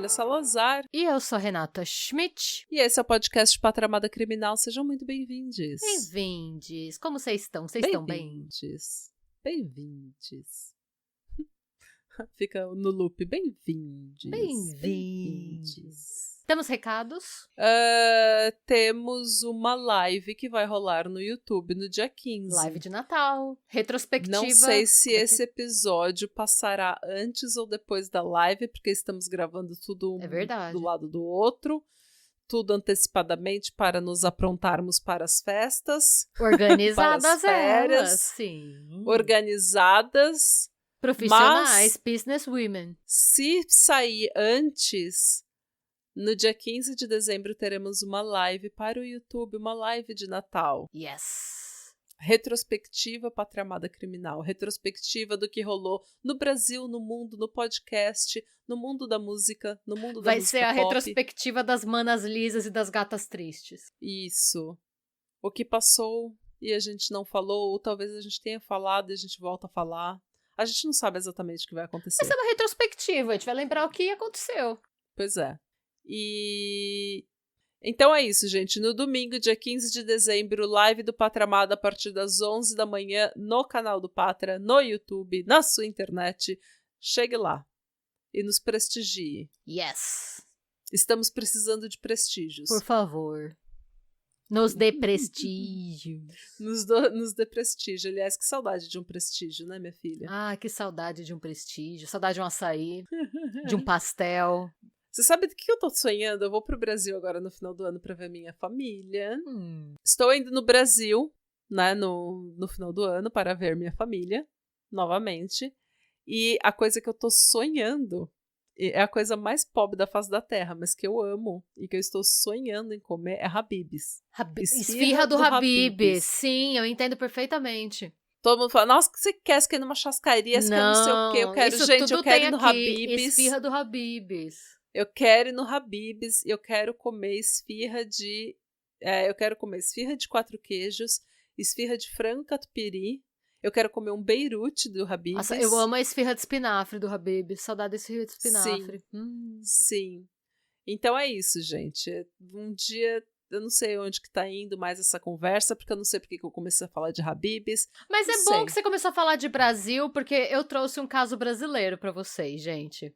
Natália Salazar. E eu sou a Renata Schmidt. E esse é o podcast Pátria Amada Criminal. Sejam muito bem-vindos. Bem-vindos. Como vocês estão? Vocês estão bem? Bem-vindos. Fica no loop. Bem-vindos. Temos recados? Temos uma live que vai rolar no YouTube no dia 15. Live de Natal. Retrospectiva. Não sei se esse episódio passará antes ou depois da live, porque estamos gravando tudo do lado do outro. Tudo antecipadamente para nos aprontarmos para as festas. Organizadas para as férias, elas, sim. Organizadas. Profissionais, business women. Se sair antes, no dia 15 de dezembro teremos uma live para o YouTube, uma live de Natal. Yes. Retrospectiva Pátria Amada Criminal. Retrospectiva do que rolou no Brasil, no mundo, no podcast, no mundo da música, no mundo da música pop. Vai ser a retrospectiva das manas lisas e das gatas tristes. Isso. O que passou e a gente não falou, ou talvez a gente tenha falado e a gente volta a falar. A gente não sabe exatamente o que vai acontecer. Vai ser uma retrospectiva, a gente vai lembrar o que aconteceu. Pois é. Então é isso, gente. No domingo, dia 15 de dezembro, live do Pátria Amada a partir das 11 da manhã no canal do Pátria, no YouTube, na sua internet. Chegue lá e nos prestigie. Yes. Estamos precisando de prestígios. Por favor. Nos dê prestígio. Nos dê prestígio. Aliás, que saudade de um prestígio, né, minha filha? Ah, que saudade de um prestígio. Saudade de um açaí, de um pastel. Você sabe do que eu tô sonhando? Eu vou pro Brasil agora no final do ano pra ver minha família. Estou indo no Brasil, né, no final do ano para ver minha família, novamente. E a coisa que eu tô sonhando é a coisa mais pobre da face da terra, mas que eu amo e que eu estou sonhando em comer é Habib's. Esfirra do Habib's. Sim, eu entendo perfeitamente. Todo mundo fala, nossa, o que você quer? Você quer ir numa chascaria? Você quer não sei o quê? Eu quero, isso gente, tudo eu quero ir no aqui. Habib's. Esfirra do Habib's. Eu quero ir no Habib's e eu quero comer esfirra de... eu quero comer esfirra de 4 queijos, esfirra de frango catupiry. Eu quero comer um beirute do Habib's. Nossa, eu amo a esfirra de espinafre do Habib's. Saudade da esfirra de espinafre. Sim. Então é isso, gente. Um dia... Eu não sei onde que tá indo mais essa conversa, porque eu não sei porque que eu comecei a falar de Habib's. Mas é bom que você começou a falar de Brasil, porque eu trouxe um caso brasileiro pra vocês, gente.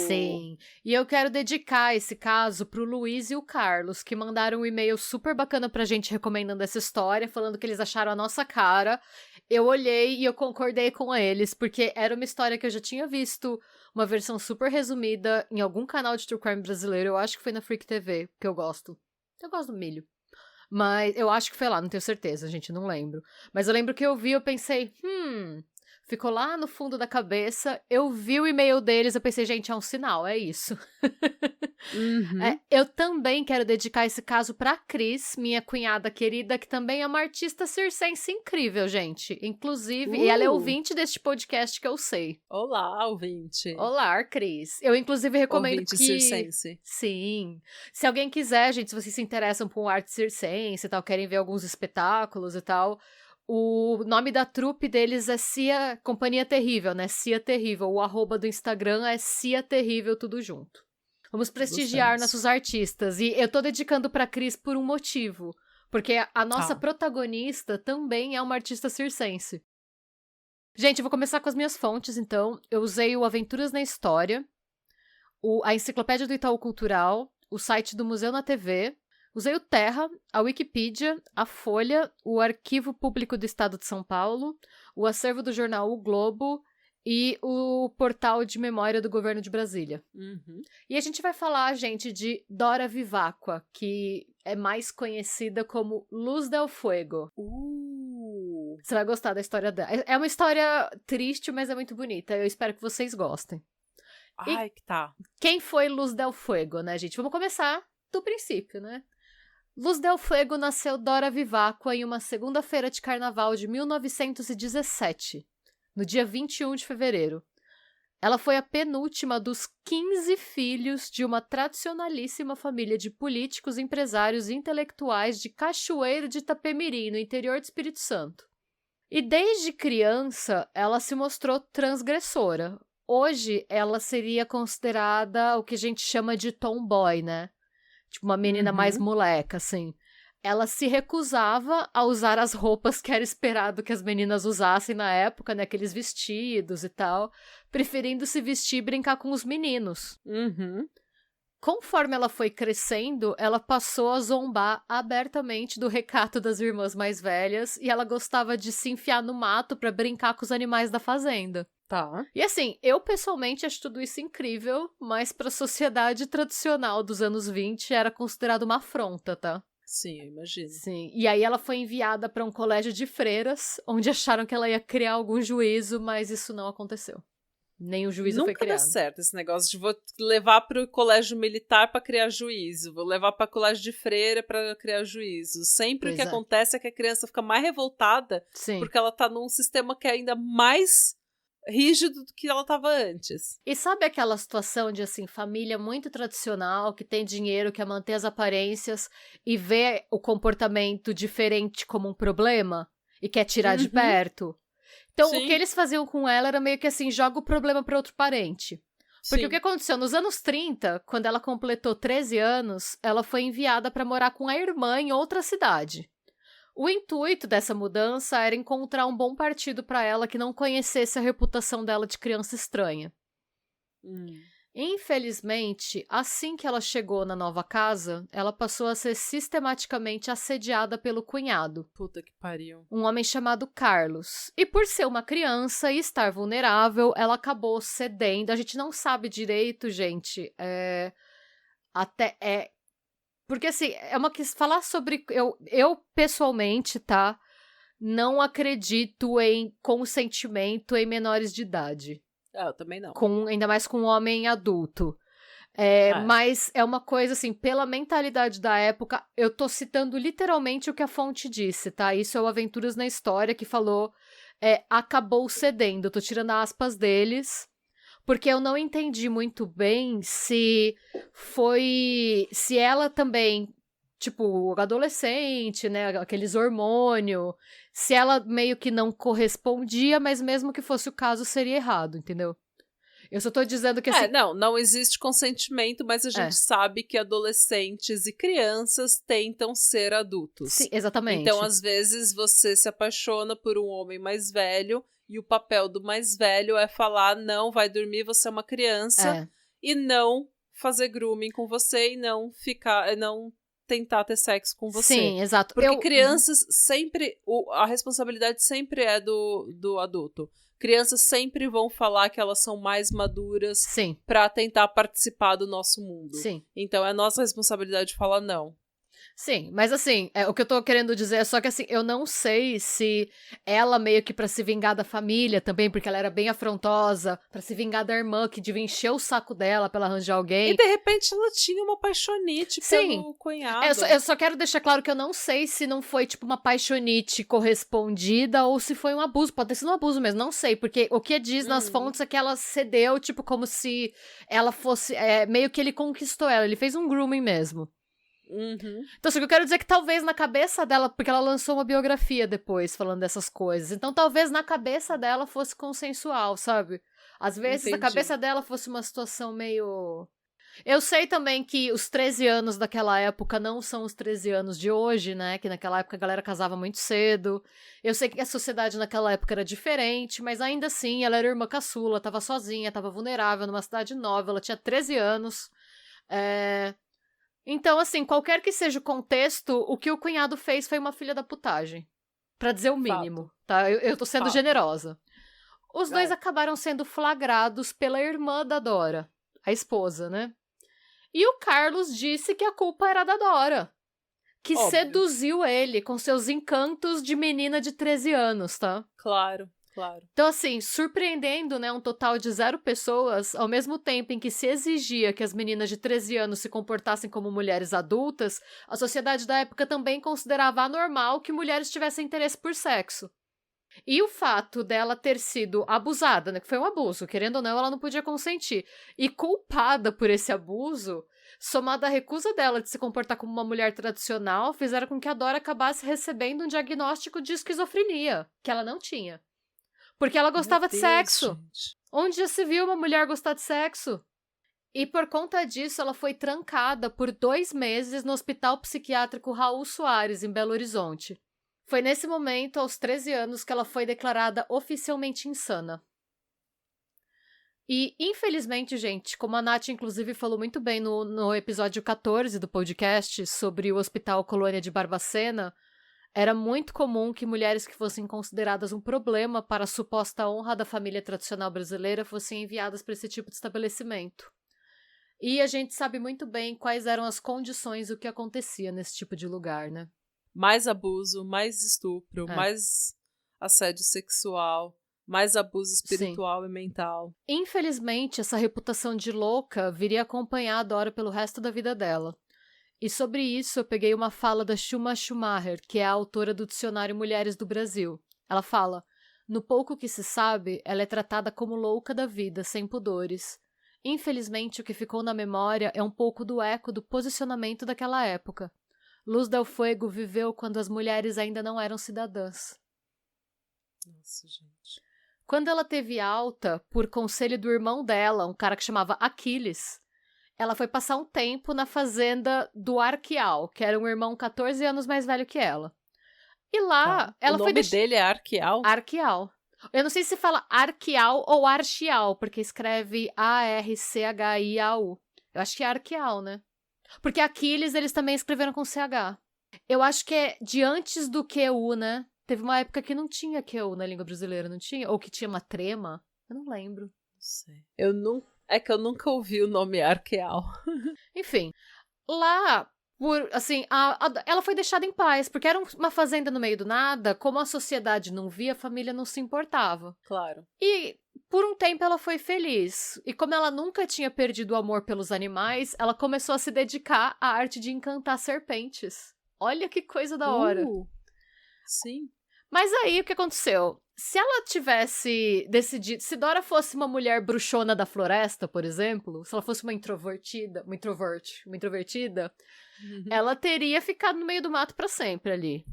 Sim. E eu quero dedicar esse caso pro Luiz e o Carlos, que mandaram um e-mail super bacana pra gente recomendando essa história, falando que eles acharam a nossa cara. Eu olhei e eu concordei com eles, porque era uma história que eu já tinha visto uma versão super resumida em algum canal de true crime brasileiro. Eu acho que foi na Freak TV, que eu gosto. Eu gosto do milho. Mas eu acho que foi lá, não tenho certeza, gente, não lembro. Mas eu lembro que eu vi, eu pensei, ficou lá no fundo da cabeça, eu vi o e-mail deles, eu pensei, gente, é um sinal, é isso. Eu também quero dedicar esse caso pra Cris, minha cunhada querida, que também é uma artista circense incrível, gente. Inclusive, e ela é ouvinte deste podcast que eu sei. Olá, ouvinte. Olá, Cris. Eu, inclusive, recomendo ouvinte que... circense. Sim. Se alguém quiser, gente, se vocês se interessam por arte circense e tal, querem ver alguns espetáculos e tal... O nome da trupe deles é Cia Companhia Terrível, né? Cia Terrível. O arroba do Instagram é Cia Terrível, tudo junto. Vamos prestigiar nossos artistas. E eu tô dedicando pra Cris por um motivo. Porque a nossa protagonista também é uma artista circense. Gente, eu vou começar com as minhas fontes, então. Eu usei o Aventuras na História, a Enciclopédia do Itaú Cultural, o site do Museu na TV... Usei o Terra, a Wikipedia, a Folha, o Arquivo Público do Estado de São Paulo, o acervo do jornal O Globo e o portal de memória do governo de Brasília. E a gente vai falar, gente, de Dora Vivacqua, que é mais conhecida como Luz del Fuego. Você vai gostar da história dela. É uma história triste, mas é muito bonita. Eu espero que vocês gostem. Ai, que tá. Quem foi Luz del Fuego, né, gente? Vamos começar do princípio, né? Luz del Fuego nasceu Dora Vivacqua em uma segunda-feira de carnaval de 1917, no dia 21 de fevereiro. Ela foi a penúltima dos 15 filhos de uma tradicionalíssima família de políticos, empresários e intelectuais de Cachoeiro de Itapemirim, no interior do Espírito Santo. E desde criança, ela se mostrou transgressora, hoje ela seria considerada o que a gente chama de tomboy, né? Tipo, uma menina mais moleca, assim. Ela se recusava a usar as roupas que era esperado que as meninas usassem na época, né? Aqueles vestidos e tal. Preferindo se vestir e brincar com os meninos. Conforme ela foi crescendo, ela passou a zombar abertamente do recato das irmãs mais velhas e ela gostava de se enfiar no mato pra brincar com os animais da fazenda. Tá. E assim, eu pessoalmente acho tudo isso incrível, mas pra sociedade tradicional dos anos 20 era considerado uma afronta, tá? Sim, eu imagino. Sim, e aí ela foi enviada pra um colégio de freiras, onde acharam que ela ia criar algum juízo, mas isso não aconteceu. Nem o juízo foi criado. Nunca dá certo esse negócio de vou levar pro colégio militar pra criar juízo, vou levar pra colégio de freira pra criar juízo. Sempre o que acontece é que a criança fica mais revoltada porque ela tá num sistema que é ainda mais rígido do que ela tava antes. E sabe aquela situação de, assim, família muito tradicional, que tem dinheiro, quer manter as aparências e vê o comportamento diferente como um problema e quer tirar de perto? Então, o que eles faziam com ela era meio que assim, joga o problema para outro parente. Porque o que aconteceu? Nos anos 30, quando ela completou 13 anos, ela foi enviada para morar com a irmã em outra cidade. O intuito dessa mudança era encontrar um bom partido para ela que não conhecesse a reputação dela de criança estranha. Infelizmente, assim que ela chegou na nova casa, ela passou a ser sistematicamente assediada pelo cunhado. Puta que pariu. Um homem chamado Carlos. E por ser uma criança e estar vulnerável, ela acabou cedendo. A gente não sabe direito, gente. Porque assim, é uma questão. Falar sobre. Eu pessoalmente, tá? Não acredito em consentimento em menores de idade. Eu também não. Ainda mais com um homem adulto. Mas é uma coisa assim, pela mentalidade da época, eu tô citando literalmente o que a fonte disse, tá? Isso é o Aventuras na História que falou, acabou cedendo. Eu tô tirando aspas deles, porque eu não entendi muito bem se ela também, tipo, adolescente, né, aqueles hormônios, se ela meio que não correspondia, mas mesmo que fosse o caso, seria errado, entendeu? Eu só tô dizendo que assim... Não existe consentimento, mas a gente sabe que adolescentes e crianças tentam ser adultos. Sim, exatamente. Então, às vezes, você se apaixona por um homem mais velho e o papel do mais velho é falar, não, vai dormir, você é uma criança, e não fazer grooming com você e não tentar ter sexo com você. Sim, exato. Porque crianças sempre... a responsabilidade sempre é do adulto. Crianças sempre vão falar que elas são mais maduras pra tentar participar do nosso mundo. Sim. Então é nossa responsabilidade falar não. Sim, mas assim, o que eu tô querendo dizer é só que assim, eu não sei se ela meio que pra se vingar da família também, porque ela era bem afrontosa, pra se vingar da irmã que devia encher o saco dela pra ela arranjar alguém. E de repente ela tinha uma paixonite pelo cunhado. Eu só quero deixar claro que eu não sei se não foi tipo uma paixonite correspondida ou se foi um abuso, pode ter sido um abuso mesmo, não sei, porque o que diz nas fontes é que ela cedeu, tipo, como se ela fosse, meio que ele conquistou ela, ele fez um grooming mesmo. Então, assim, o que eu quero dizer é que talvez na cabeça dela, porque ela lançou uma biografia depois falando dessas coisas, então talvez na cabeça dela fosse consensual, sabe? Às vezes na cabeça dela fosse uma situação meio... Eu sei também que os 13 anos daquela época não são os 13 anos de hoje, né? Que naquela época a galera casava muito cedo. Eu sei que a sociedade naquela época era diferente, mas ainda assim ela era irmã caçula, tava sozinha, tava vulnerável numa cidade nova, ela tinha 13 anos. Então, assim, qualquer que seja o contexto, o que o cunhado fez foi uma filha da putagem. Pra dizer o mínimo, tá? Eu tô sendo generosa. Os dois acabaram sendo flagrados pela irmã da Dora, a esposa, né? E o Carlos disse que a culpa era da Dora, que seduziu ele com seus encantos de menina de 13 anos, tá? Claro. Então, assim, surpreendendo, né, um total de 0 pessoas, ao mesmo tempo em que se exigia que as meninas de 13 anos se comportassem como mulheres adultas, a sociedade da época também considerava anormal que mulheres tivessem interesse por sexo. E o fato dela ter sido abusada, né, que foi um abuso, querendo ou não, ela não podia consentir, e culpada por esse abuso, somada à recusa dela de se comportar como uma mulher tradicional, fizeram com que a Dora acabasse recebendo um diagnóstico de esquizofrenia, que ela não tinha. Porque ela gostava de sexo. Gente. Onde já se viu uma mulher gostar de sexo? E por conta disso, ela foi trancada por 2 meses no Hospital Psiquiátrico Raul Soares, em Belo Horizonte. Foi nesse momento, aos 13 anos, que ela foi declarada oficialmente insana. E, infelizmente, gente, como a Nath, inclusive, falou muito bem no episódio 14 do podcast sobre o Hospital Colônia de Barbacena, era muito comum que mulheres que fossem consideradas um problema para a suposta honra da família tradicional brasileira fossem enviadas para esse tipo de estabelecimento. E a gente sabe muito bem quais eram as condições, o que acontecia nesse tipo de lugar, né? Mais abuso, mais estupro, mais assédio sexual, mais abuso espiritual e mental. Infelizmente, essa reputação de louca viria acompanhar a Dora pelo resto da vida dela. E sobre isso eu peguei uma fala da Shuma Schumacher, que é a autora do Dicionário Mulheres do Brasil. Ela fala: no pouco que se sabe, ela é tratada como louca da vida, sem pudores. Infelizmente, o que ficou na memória é um pouco do eco do posicionamento daquela época. Luz del Fuego viveu quando as mulheres ainda não eram cidadãs. Nossa, gente. Quando ela teve alta, por conselho do irmão dela, um cara que chamava Aquiles, ela foi passar um tempo na fazenda do Arquial, que era um irmão 14 anos mais velho que ela. E lá, ela foi... O nome dele é Arquial? Arquial. Eu não sei se fala Arquial ou Archial, porque escreve A-R-C-H-I-A-U. Eu acho que é Arquial, né? Porque Aquiles eles também escreveram com CH. Eu acho que é de antes do QU, né? Teve uma época que não tinha QU na língua brasileira, não tinha? Ou que tinha uma trema? Eu não lembro. Não sei. É que eu nunca ouvi o nome Arquial. Enfim, lá... ela foi deixada em paz, porque era uma fazenda no meio do nada, como a sociedade não via, a família não se importava. Claro. E por um tempo ela foi feliz. E como ela nunca tinha perdido o amor pelos animais, ela começou a se dedicar à arte de encantar serpentes. Olha que coisa da hora. Sim. Mas aí o que aconteceu? Se ela tivesse decidido, se Dora fosse uma mulher bruxona da floresta, por exemplo, se ela fosse uma introvertida, ela teria ficado no meio do mato pra sempre ali.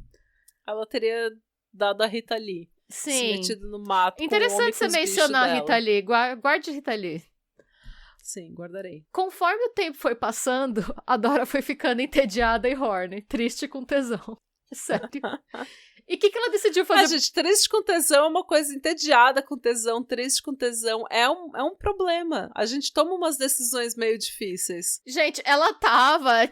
Ela teria dado a Rita Lee. Sim. Se metido no mato. Interessante você mencionar a Rita Lee. Guarde Rita Lee. Sim, guardarei. Conforme o tempo foi passando, a Dora foi ficando entediada e horny, triste com tesão. Sério. E o que ela decidiu fazer? Gente, triste com tesão é uma coisa, entediada com tesão, triste com tesão é um problema. A gente toma umas decisões meio difíceis. Gente, ela tava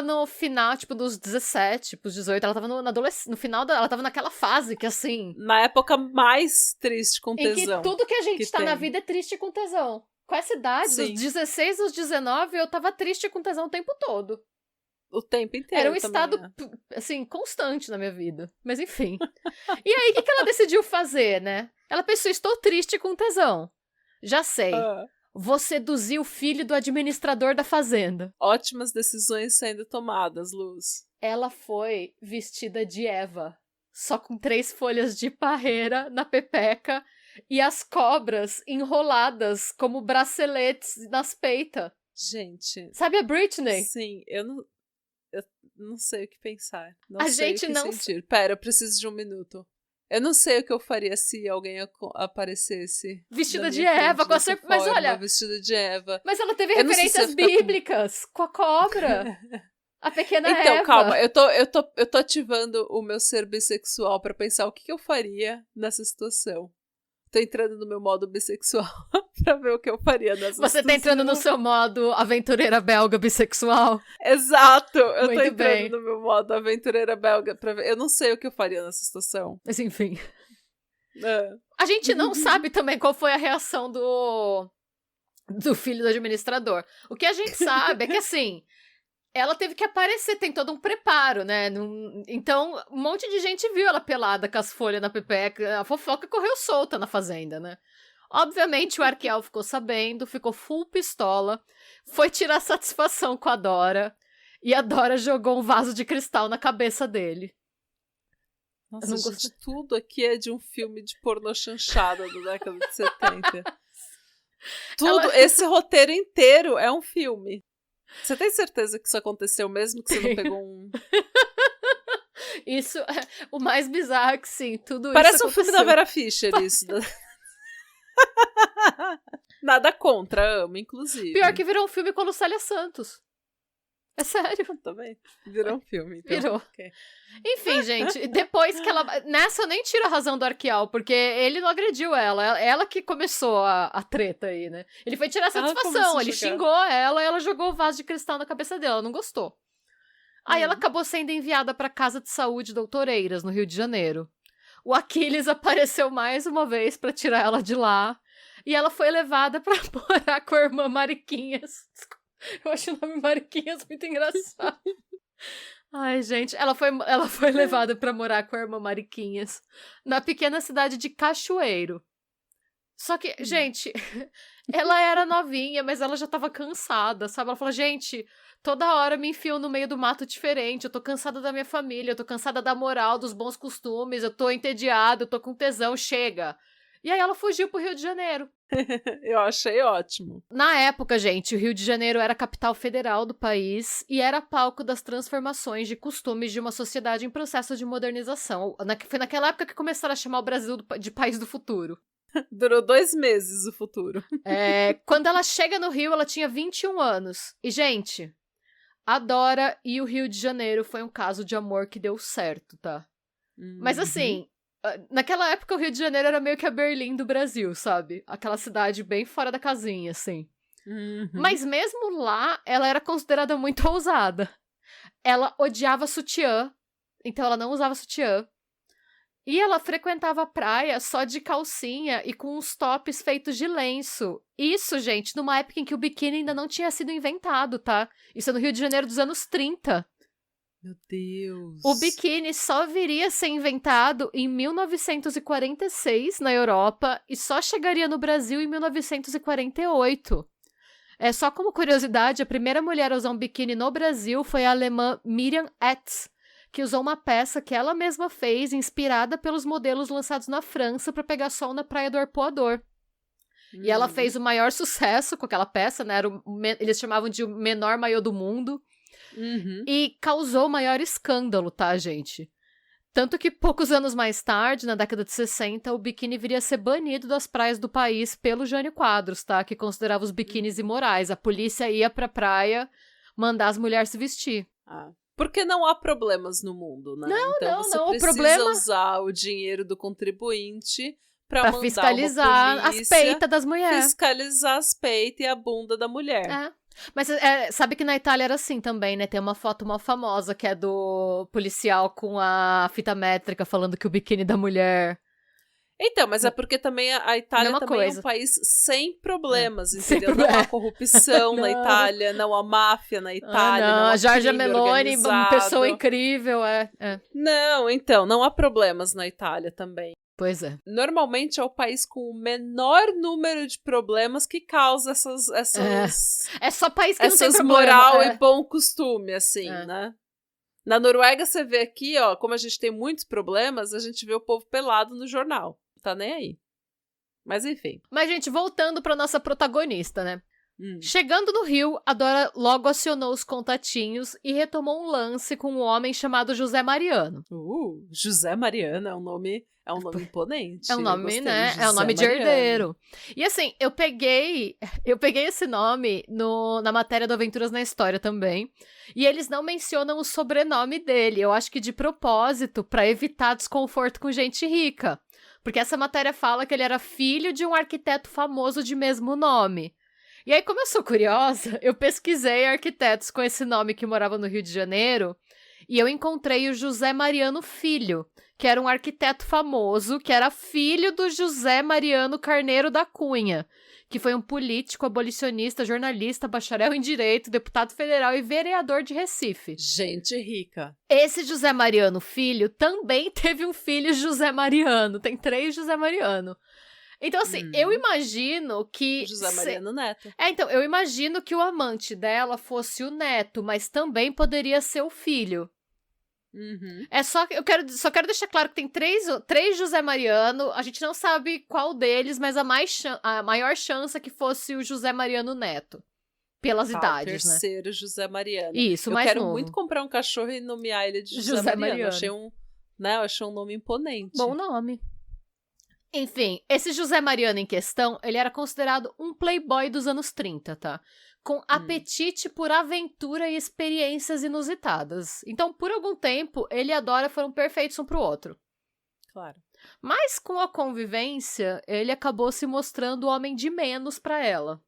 no final, dos 17, pros 18, ela tava no final, ela tava naquela fase que, assim... Na época mais triste com tesão. Em que tudo que a gente tá na vida é triste com tesão. Com essa idade, Sim. dos 16 aos 19, eu tava triste com tesão o tempo todo. O tempo inteiro. Era um estado, assim, constante na minha vida. Mas enfim. E aí, o que ela decidiu fazer, né? Ela pensou, estou triste com tesão. Já sei. Vou seduzir o filho do administrador da fazenda. Ótimas decisões sendo tomadas, Luz. Ela foi vestida de Eva. Só com 3 folhas de parreira na pepeca e as cobras enroladas como braceletes nas peitas. Gente. Sabe a Britney? Sim, eu não sei o que pensar. Não a sei gente o que não sentir. Pera, eu preciso de um minuto. Eu não sei o que eu faria se alguém aparecesse. Vestida de Eva, com a serpente. Mas olha. Vestida de Eva. Mas ela teve referências bíblicas com a cobra. A pequena Eva. Então, calma, eu tô ativando o meu ser bissexual pra pensar o que eu faria nessa situação. Tô entrando no meu modo bissexual pra ver o que eu faria nessa situação. Você tá entrando no seu modo aventureira belga bissexual? Exato! Eu Muito tô entrando bem. no meu modo aventureira belga pra ver. Eu não sei o que eu faria nessa situação. Mas enfim. A gente não sabe também qual foi a reação do filho do administrador. O que a gente sabe é que, assim, ela teve que aparecer, tem todo um preparo, né? Então, um monte de gente viu ela pelada com as folhas na pepeca. A fofoca correu solta na fazenda, né? Obviamente, o Arquial ficou sabendo, ficou full pistola, foi tirar satisfação com a Dora, e a Dora jogou um vaso de cristal na cabeça dele. Nossa, gente, tudo aqui é de um filme de pornô chanchada da década de 70. Tudo, esse roteiro inteiro é um filme. Você tem certeza que isso aconteceu mesmo? Que você não pegou um... Isso, o mais bizarro é que sim, tudo Parece isso um filme da Vera Fischer, isso. Nada contra, amo, inclusive. Pior que virou um filme com a Lucélia Santos. É sério. Também. Virou um filme. Então. Virou. Okay. Enfim, gente, depois que ela... Nessa eu nem tiro a razão do Arquial, porque ele não agrediu ela. Ela que começou a treta aí, né? Ele foi tirar satisfação, ele xingou ela e ela jogou o vaso de cristal na cabeça dela, ela não gostou. Aí ela acabou sendo enviada pra Casa de Saúde Doutoreiras, no Rio de Janeiro. O Aquiles apareceu mais uma vez pra tirar ela de lá. E ela foi levada pra morar com a irmã Mariquinhas. Eu acho o nome Mariquinhas muito engraçado. Ai, gente, ela foi levada pra morar com a irmã Mariquinhas na pequena cidade de Cachoeiro. Só que, gente, ela era novinha, mas ela já tava cansada, sabe? Ela falou, gente, toda hora me enfiam no meio do mato diferente, eu tô cansada da minha família, eu tô cansada da moral, dos bons costumes, eu tô entediada, eu tô com tesão, chega. E aí ela fugiu pro Rio de Janeiro. Eu achei ótimo. Na época, gente, o Rio de Janeiro era a capital federal do país e era palco das transformações de costumes de uma sociedade em processo de modernização. Foi naquela época que começaram a chamar o Brasil de país do futuro. Durou 2 meses o futuro. Quando ela chega no Rio, ela tinha 21 anos. E, gente, a Dora e o Rio de Janeiro foi um caso de amor que deu certo, tá? Mas assim... Naquela época, o Rio de Janeiro era meio que a Berlim do Brasil, sabe? Aquela cidade bem fora da casinha, assim. Mas mesmo lá, ela era considerada muito ousada. Ela odiava sutiã, então ela não usava sutiã. E ela frequentava a praia só de calcinha e com uns tops feitos de lenço. Isso, gente, numa época em que o biquíni ainda não tinha sido inventado, tá? Isso é no Rio de Janeiro dos anos 30. Meu Deus. O biquíni só viria a ser inventado em 1946 na Europa e só chegaria no Brasil em 1948. Só como curiosidade, a primeira mulher a usar um biquíni no Brasil foi a alemã Miriam Etz, que usou uma peça que ela mesma fez, inspirada pelos modelos lançados na França para pegar sol na Praia do Arpoador. E ela fez o maior sucesso com aquela peça, né? Eles chamavam de o menor maiô do mundo. E causou o maior escândalo, tá, gente? Tanto que poucos anos mais tarde, na década de 60, o biquíni viria a ser banido das praias do país pelo Jânio Quadros, tá? Que considerava os biquínis imorais. A polícia ia pra praia mandar as mulheres se vestir. Porque não há problemas no mundo, né? Não, você não. precisa O problema... usar o dinheiro do contribuinte pra mandar fiscalizar uma polícia, as peitas das mulheres. Fiscalizar as peitas e a bunda da mulher. Mas sabe que na Itália era assim também, né? Tem uma foto mó famosa que é do policial com a fita métrica falando que o biquíni da mulher... Então, mas é porque também a Itália também é um país sem problemas, entendeu? Não há corrupção na Itália, não há máfia na Itália, não há Giorgia crime Meloni, organizado. uma pessoa incrível, Não, então, não há problemas na Itália também. Pois é. Normalmente é o país com o menor número de problemas que causa essas É só país que não tem problema. Moral e bom costume, assim, né? Na Noruega, você vê aqui, ó, como a gente tem muitos problemas, a gente vê o povo pelado no jornal. Tá nem aí. Mas enfim. Mas, gente, voltando pra nossa protagonista, né? Chegando no Rio, a Dora logo acionou os contatinhos e retomou um lance com um homem chamado José Mariano. José Mariano é um nome imponente. É um nome, né? É um nome de herdeiro. E assim, eu peguei esse nome na matéria do Aventuras na História também. E eles não mencionam o sobrenome dele. Eu acho que de propósito, pra evitar desconforto com gente rica. Porque essa matéria fala que ele era filho de um arquiteto famoso de mesmo nome. E aí, como eu sou curiosa, eu pesquisei arquitetos com esse nome que moravam no Rio de Janeiro e eu encontrei o José Mariano Filho, que era um arquiteto famoso, que era filho do José Mariano Carneiro da Cunha, que foi um político, abolicionista, jornalista, bacharel em Direito, deputado federal e vereador de Recife. Gente rica. Esse José Mariano Filho também teve um filho José Mariano. Tem 3 José Mariano. Então, assim, eu imagino que... José Mariano Neto. Então, eu imagino que o amante dela fosse o neto, mas também poderia ser o filho. Só quero deixar claro que tem 3 José Mariano, a gente não sabe qual deles, mas a maior chance é que fosse o José Mariano Neto. Pelas idades, o terceiro José Mariano. Isso, eu mais quero novo. muito comprar um cachorro e nomear ele de José Mariano. Eu achei um nome imponente. Bom nome. Enfim, esse José Mariano em questão, ele era considerado um playboy dos anos 30, tá? Com apetite por aventura e experiências inusitadas. Então, por algum tempo, ele e a Dora foram perfeitos um pro outro. Claro. Mas, com a convivência, ele acabou se mostrando o homem de menos pra ela.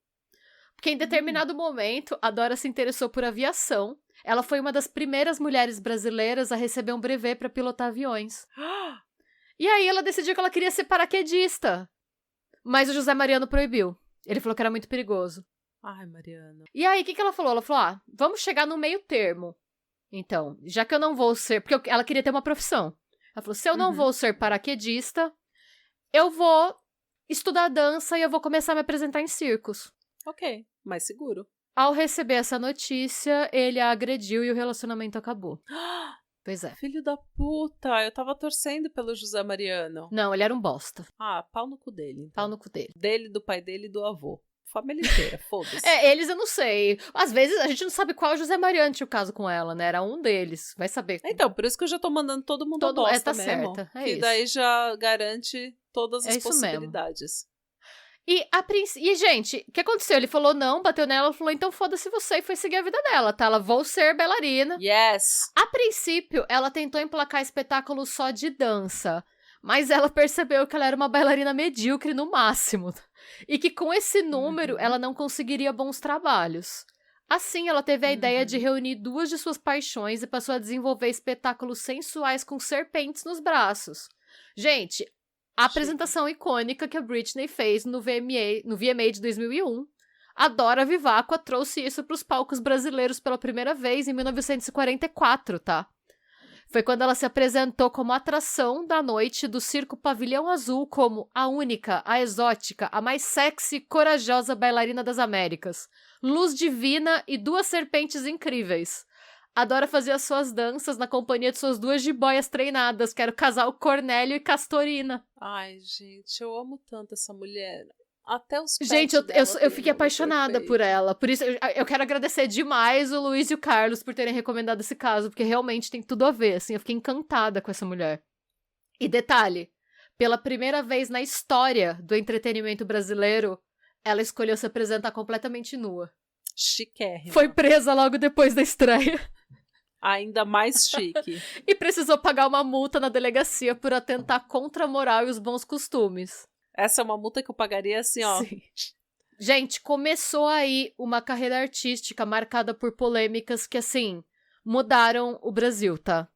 Porque em determinado momento, a Dora se interessou por aviação. Ela foi uma das primeiras mulheres brasileiras a receber um brevet pra pilotar aviões. E aí ela decidiu que ela queria ser paraquedista. Mas o José Mariano proibiu. Ele falou que era muito perigoso. Ai, Mariana. E aí, o que ela falou? Ela falou, vamos chegar no meio termo. Então, já que eu não vou ser... Porque ela queria ter uma profissão. Ela falou, se eu não vou ser paraquedista, eu vou estudar dança e eu vou começar a me apresentar em circos. Ok, mais seguro. Ao receber essa notícia, ele a agrediu e o relacionamento acabou. Pois é. Filho da puta, eu tava torcendo pelo José Mariano. Não, ele era um bosta. Pau no cu dele. Então. Pau no cu dele. Dele, do pai dele e do avô. Família inteira, foda-se. Eles eu não sei. Às vezes a gente não sabe qual José Mariano tinha o caso com ela, né? Era um deles. Vai saber. Então, por isso que eu já tô mandando todo mundo a bosta tá mesmo. Certa. Que isso. daí já garante todas as isso possibilidades. E, gente, o que aconteceu? Ele falou não, bateu nela, falou, então foda-se você, e foi seguir a vida dela, tá? Ela, vou ser bailarina. Yes! A princípio, ela tentou emplacar espetáculos só de dança, mas ela percebeu que ela era uma bailarina medíocre no máximo, e que com esse número, ela não conseguiria bons trabalhos. Assim, ela teve a ideia de reunir duas de suas paixões e passou a desenvolver espetáculos sensuais com serpentes nos braços. Gente... A apresentação icônica que a Britney fez no VMA de 2001. A Dora Vivacqua trouxe isso para os palcos brasileiros pela primeira vez em 1944, tá? Foi quando ela se apresentou como atração da noite do Circo Pavilhão Azul como a única, a exótica, a mais sexy e corajosa bailarina das Américas. Luz divina e duas serpentes incríveis. A Dora fazia suas danças na companhia de suas duas jiboias treinadas, que era o casal Cornélio e Castorina. Ai, gente, eu amo tanto essa mulher. Até os pets Gente, eu fiquei apaixonada perfeito. por ela. Por isso, eu quero agradecer demais o Luiz e o Carlos por terem recomendado esse caso, porque realmente tem tudo a ver, assim. Eu fiquei encantada com essa mulher. E detalhe, pela primeira vez na história do entretenimento brasileiro, ela escolheu se apresentar completamente nua. Chiquérrima. Foi presa logo depois da estreia. Ainda mais chique. E precisou pagar uma multa na delegacia por atentar contra a moral e os bons costumes. Essa é uma multa que eu pagaria assim, ó. Sim. Gente, começou aí uma carreira artística marcada por polêmicas que, assim, mudaram o Brasil, tá?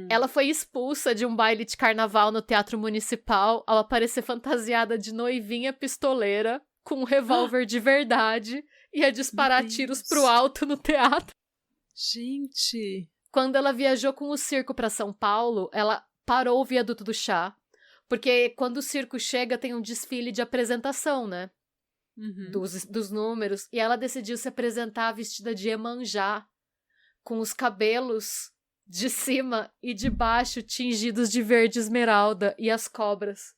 Ela foi expulsa de um baile de carnaval no Teatro Municipal ao aparecer fantasiada de noivinha pistoleira com um revólver de verdade e a disparar tiros pro alto no teatro. Gente! Quando ela viajou com o circo pra São Paulo, ela parou o viaduto do chá, porque quando o circo chega tem um desfile de apresentação, né? Dos números, e ela decidiu se apresentar vestida de Iemanjá, com os cabelos de cima e de baixo tingidos de verde esmeralda e as cobras.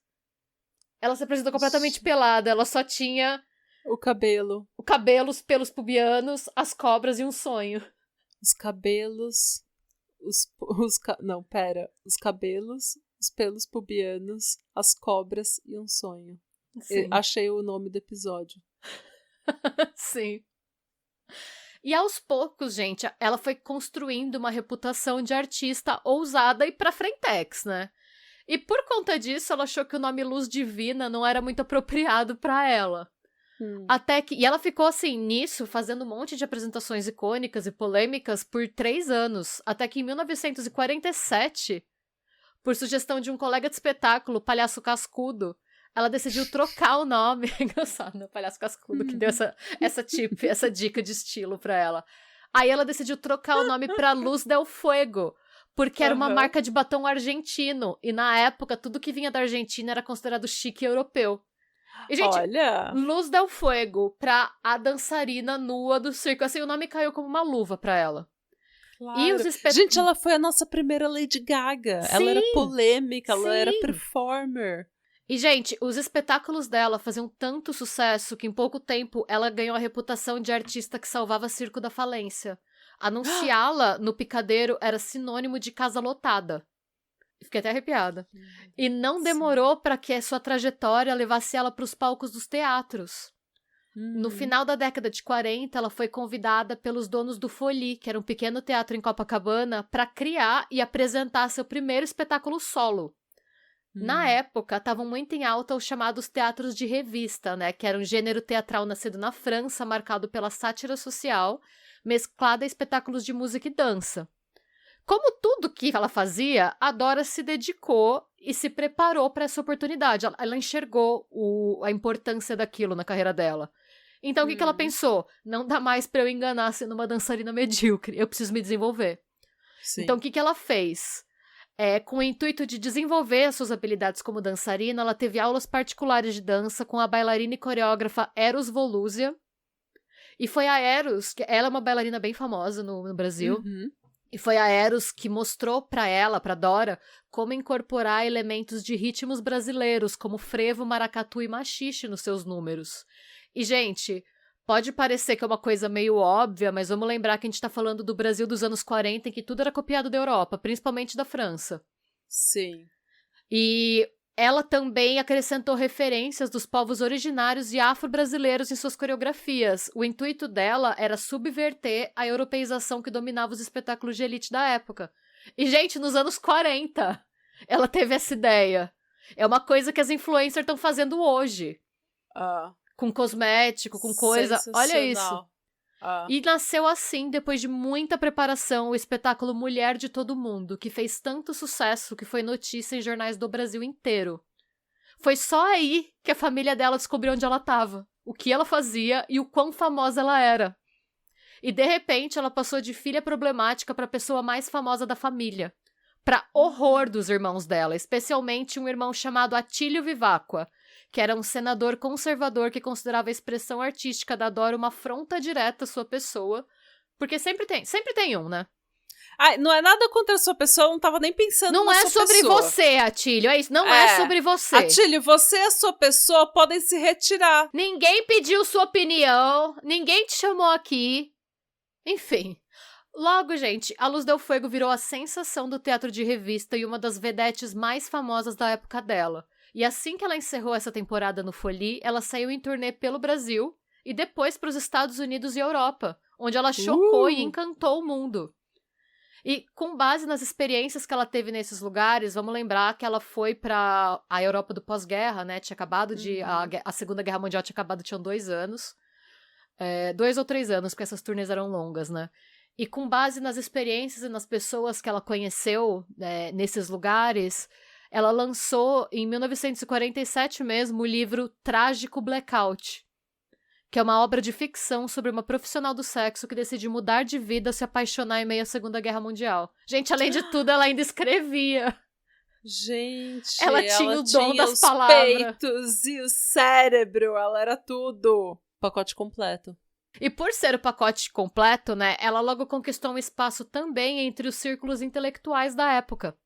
Ela se apresentou completamente pelada, ela só tinha o cabelo, os pelos pubianos, as cobras e um sonho. Os cabelos, os cabelos, os pelos pubianos, as cobras e um sonho. Achei o nome do episódio. Sim. E aos poucos, gente, ela foi construindo uma reputação de artista ousada e pra frentex, né? E por conta disso, ela achou que o nome Luz Divina não era muito apropriado pra ela. Até que... E ela ficou, assim, nisso, fazendo um monte de apresentações icônicas e polêmicas por 3 anos. Até que em 1947, por sugestão de um colega de espetáculo, Palhaço Cascudo, ela decidiu trocar o nome. Engraçado, né? O Palhaço Cascudo que deu essa dica de estilo pra ela. Aí ela decidiu trocar o nome pra Luz del Fuego, porque era uma marca de batom argentino. E na época, tudo que vinha da Argentina era considerado chique europeu. E, gente, olha, Luz del Fuego pra a dançarina nua do circo. Assim, o nome caiu como uma luva pra ela. Claro. E os Gente, ela foi a nossa primeira Lady Gaga. Sim, ela era polêmica, ela sim. era performer. E, gente, os espetáculos dela faziam tanto sucesso que em pouco tempo ela ganhou a reputação de artista que salvava circo da falência. Anunciá-la no picadeiro era sinônimo de casa lotada. Fiquei até arrepiada. E não demorou para que a sua trajetória levasse ela para os palcos dos teatros. No final da década de 40, ela foi convidada pelos donos do Folies, que era um pequeno teatro em Copacabana, para criar e apresentar seu primeiro espetáculo solo. Na época, estavam muito em alta os chamados teatros de revista, né? Que era um gênero teatral nascido na França, marcado pela sátira social, mesclada a espetáculos de música e dança. Como tudo que ela fazia, a Dora se dedicou e se preparou para essa oportunidade. Ela enxergou a importância daquilo na carreira dela. Então, o que ela pensou? Não dá mais para eu enganar sendo uma dançarina medíocre. Eu preciso me desenvolver. Sim. Então, o que ela fez? Com o intuito de desenvolver as suas habilidades como dançarina, ela teve aulas particulares de dança com a bailarina e coreógrafa Eros Volusia. E foi a Eros, que ela é uma bailarina bem famosa no Brasil, e foi a Eros que mostrou pra ela, pra Dora, como incorporar elementos de ritmos brasileiros, como frevo, maracatu e machixe nos seus números. E, gente, pode parecer que é uma coisa meio óbvia, mas vamos lembrar que a gente tá falando do Brasil dos anos 40, em que tudo era copiado da Europa, principalmente da França. Sim. E ela também acrescentou referências dos povos originários e afro-brasileiros em suas coreografias. O intuito dela era subverter a europeização que dominava os espetáculos de elite da época. E, gente, nos anos 40, ela teve essa ideia. É uma coisa que as influencers estão fazendo hoje. Com cosmético, com coisa. Olha isso. E nasceu assim, depois de muita preparação, o espetáculo Mulher de Todo Mundo, que fez tanto sucesso que foi notícia em jornais do Brasil inteiro. Foi só aí que a família dela descobriu onde ela estava, o que ela fazia e o quão famosa ela era. E de repente ela passou de filha problemática para a pessoa mais famosa da família. Para horror dos irmãos dela, especialmente um irmão chamado Atílio Viváqua, que era um senador conservador que considerava a expressão artística da Dora uma afronta direta à sua pessoa, porque sempre tem um, né? Não é nada contra a sua pessoa, eu não tava nem pensando não na é sua sobre pessoa. você, Atílio, é isso, não é sobre você. Atílio, você e a sua pessoa podem se retirar. Ninguém pediu sua opinião, ninguém te chamou aqui. Enfim. Logo, gente, A Luz Del Fuego virou a sensação do teatro de revista e uma das vedetes mais famosas da época dela. E assim que ela encerrou essa temporada no Folies, ela saiu em turnê pelo Brasil e depois para os Estados Unidos e Europa, onde ela chocou e encantou o mundo. E com base nas experiências que ela teve nesses lugares, vamos lembrar que ela foi para a Europa do pós-guerra, né? Tinha acabado de... A Segunda Guerra Mundial tinha acabado, tinham 2 anos. 2 ou 3 anos, porque essas turnês eram longas, né? E com base nas experiências e nas pessoas que ela conheceu nesses lugares, ela lançou, em 1947 mesmo, o livro Trágico Blackout, que é uma obra de ficção sobre uma profissional do sexo que decide mudar de vida ao se apaixonar em meio à Segunda Guerra Mundial. Gente, além de tudo, ela ainda escrevia. Gente, ela tinha o dom das os palavras. Peitos e o cérebro, ela era tudo. Pacote completo. E por ser o pacote completo, né, ela logo conquistou um espaço também entre os círculos intelectuais da época.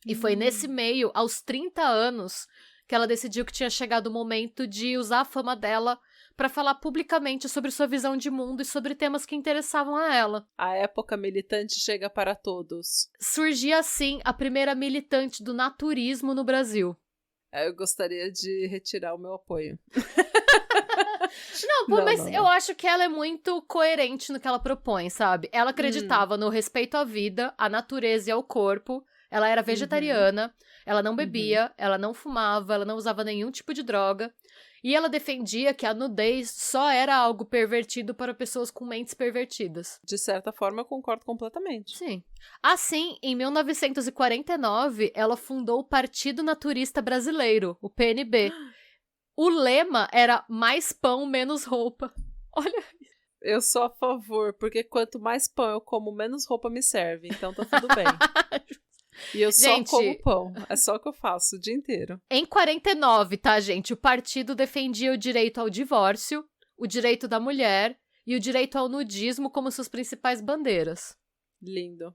E foi nesse meio, aos 30 anos, que ela decidiu que tinha chegado o momento de usar a fama dela para falar publicamente sobre sua visão de mundo e sobre temas que interessavam a ela. A época militante chega para todos. Surgia assim a primeira militante do naturismo no Brasil. Eu gostaria de retirar o meu apoio. Mas eu acho que ela é muito coerente no que ela propõe, sabe? Ela acreditava no respeito à vida, à natureza e ao corpo. Ela era vegetariana, ela não bebia, ela não fumava, ela não usava nenhum tipo de droga. E ela defendia que a nudez só era algo pervertido para pessoas com mentes pervertidas. De certa forma, eu concordo completamente. Sim. Assim, em 1949, ela fundou o Partido Naturista Brasileiro, o PNB. O lema era mais pão, menos roupa. Olha. Eu sou a favor, porque quanto mais pão eu como, menos roupa me serve. Então tá tudo bem. E eu só como pão. É só o que eu faço o dia inteiro. Em 49, tá, gente? O partido defendia o direito ao divórcio, o direito da mulher e o direito ao nudismo como suas principais bandeiras. Lindo.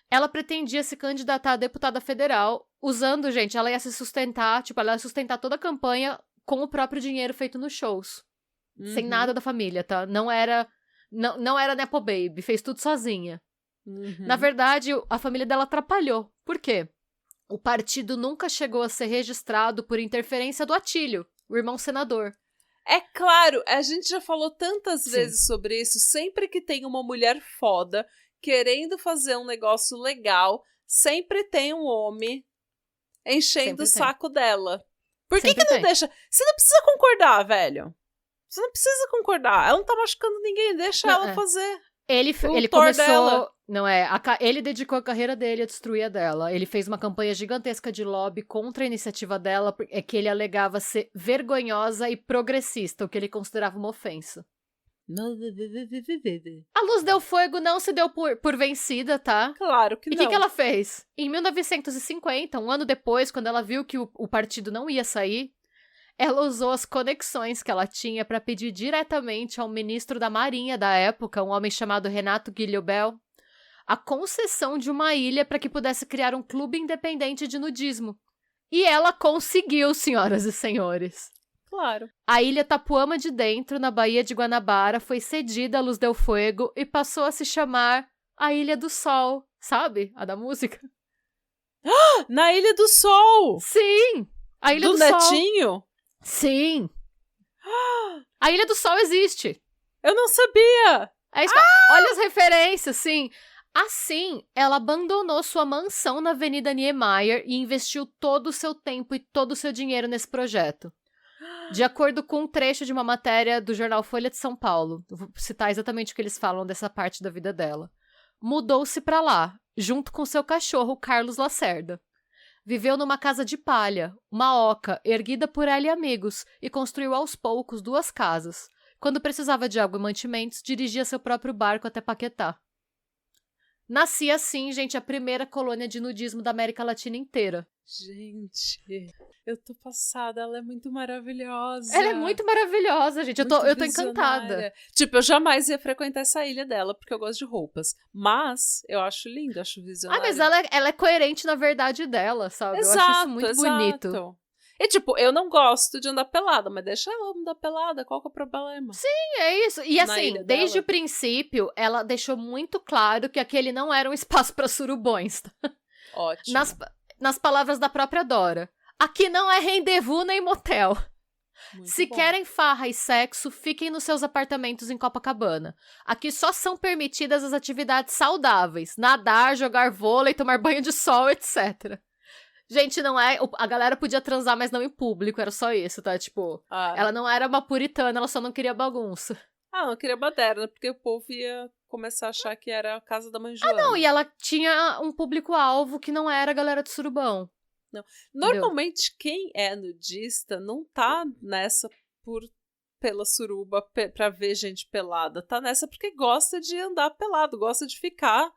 Ela pretendia se candidatar a deputada federal, usando, gente, ela ia se sustentar, ela ia sustentar toda a campanha com o próprio dinheiro feito nos shows. Sem nada da família, tá? Não era Nepo Baby, fez tudo sozinha. Na verdade, a família dela atrapalhou. Por quê? o partido nunca chegou a ser registrado por interferência do Atílio, o irmão senador. É claro, a gente já falou tantas vezes sobre isso, sempre que tem uma mulher foda querendo fazer um negócio legal, sempre tem um homem enchendo o saco dela. Por que não deixa? Você não precisa concordar, velho. Você não precisa concordar. Ela não tá machucando ninguém, deixa ela fazer. Ele começou... Dela. Não é, ele dedicou a carreira dele a destruir a dela. Ele fez uma campanha gigantesca de lobby contra a iniciativa dela, que ele alegava ser vergonhosa e progressista, o que ele considerava uma ofensa. A Luz Del Fuego não se deu por vencida, tá? Claro que não. E o que ela fez? Em 1950, um ano depois, quando ela viu que o partido não ia sair, ela usou as conexões que ela tinha para pedir diretamente ao ministro da Marinha da época, um homem chamado Renato Guilhobel, a concessão de uma ilha para que pudesse criar um clube independente de nudismo. E ela conseguiu, senhoras e senhores. Claro. A ilha Tapuama de Dentro, na Baía de Guanabara, foi cedida à Luz Del Fuego e passou a se chamar a Ilha do Sol. Sabe? A da música. Na Ilha do Sol! Sim! A Ilha do Sol. Do Netinho? Sim! A Ilha do Sol existe. Eu não sabia! Olha as referências, sim. Assim, ela abandonou sua mansão na Avenida Niemeyer e investiu todo o seu tempo e todo o seu dinheiro nesse projeto. De acordo com um trecho de uma matéria do jornal Folha de São Paulo, vou citar exatamente o que eles falam dessa parte da vida dela. Mudou-se pra lá, junto com seu cachorro Carlos Lacerda. Viveu numa casa de palha, uma oca, erguida por ela e amigos, e construiu aos poucos 2 casas. Quando precisava de água e mantimentos, dirigia seu próprio barco até Paquetá. Nascia assim, gente, a primeira colônia de nudismo da América Latina inteira. Gente, eu tô passada, ela é muito maravilhosa. Ela é muito maravilhosa, gente, eu tô encantada. Tipo, eu jamais ia frequentar essa ilha dela, porque eu gosto de roupas. Mas, eu acho lindo, acho visionário. Mas ela é coerente na verdade dela, sabe? Exato, eu acho isso muito bonito. E tipo, eu não gosto de andar pelada, mas deixa ela andar pelada, qual que é o problema? Sim, é isso. E assim, desde o princípio, ela deixou muito claro que aquele não era um espaço pra surubões. Tá? Ótimo. Nas palavras da própria Dora. Aqui não é rendezvous nem motel. Se querem farra e sexo, fiquem nos seus apartamentos em Copacabana. Aqui só são permitidas as atividades saudáveis. Nadar, jogar vôlei, tomar banho de sol, etc. Gente, não é... A galera podia transar, mas não em público, era só isso, tá? Tipo, ela não era uma puritana, ela só não queria bagunça. Não queria baderna, porque o povo ia começar a achar que era a casa da mãe Joana. Não, e ela tinha um público-alvo que não era a galera de surubão. Não. Normalmente, quem é nudista não tá nessa pela suruba pra ver gente pelada. Tá nessa porque gosta de andar pelado, gosta de ficar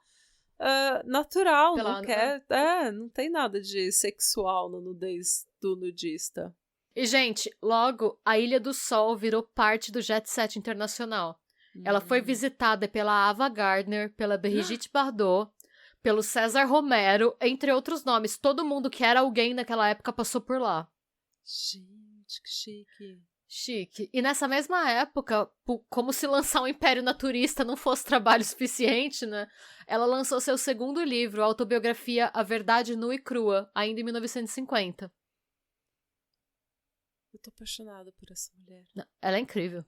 natural, pelado, não quer. Não tem nada de sexual na nudez do nudista. E, gente, logo, a Ilha do Sol virou parte do Jet Set internacional. Ela foi visitada pela Ava Gardner, pela Brigitte Bardot, pelo César Romero, entre outros nomes. Todo mundo que era alguém naquela época passou por lá. Gente, que chique. Chique. E nessa mesma época, como se lançar um Império Naturista não fosse trabalho suficiente, né? Ela lançou seu segundo livro, a autobiografia A Verdade Nua e Crua, ainda em 1950. Eu tô apaixonada por essa mulher. Ela é incrível.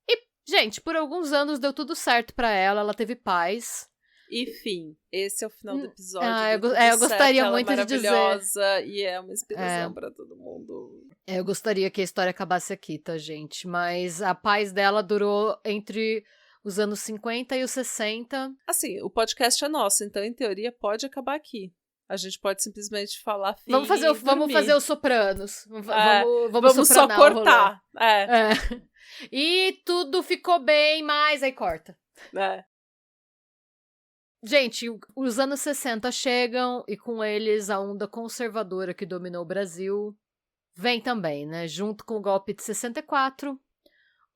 E, gente, por alguns anos deu tudo certo pra ela, ela teve paz. E fim, esse é o final do episódio. Eu gostaria muito de dizer. Ela é maravilhosa e é uma inspiração pra todo mundo. Eu gostaria que a história acabasse aqui, tá, gente? Mas a paz dela durou entre os anos 50 e os 60. Assim, o podcast é nosso, então em teoria pode acabar aqui. A gente pode simplesmente falar fim vamos fazer os Sopranos. Vamos só cortar. E tudo ficou bem, mas aí corta. Gente, os anos 60 chegam e com eles a onda conservadora que dominou o Brasil vem também, né? Junto com o golpe de 64,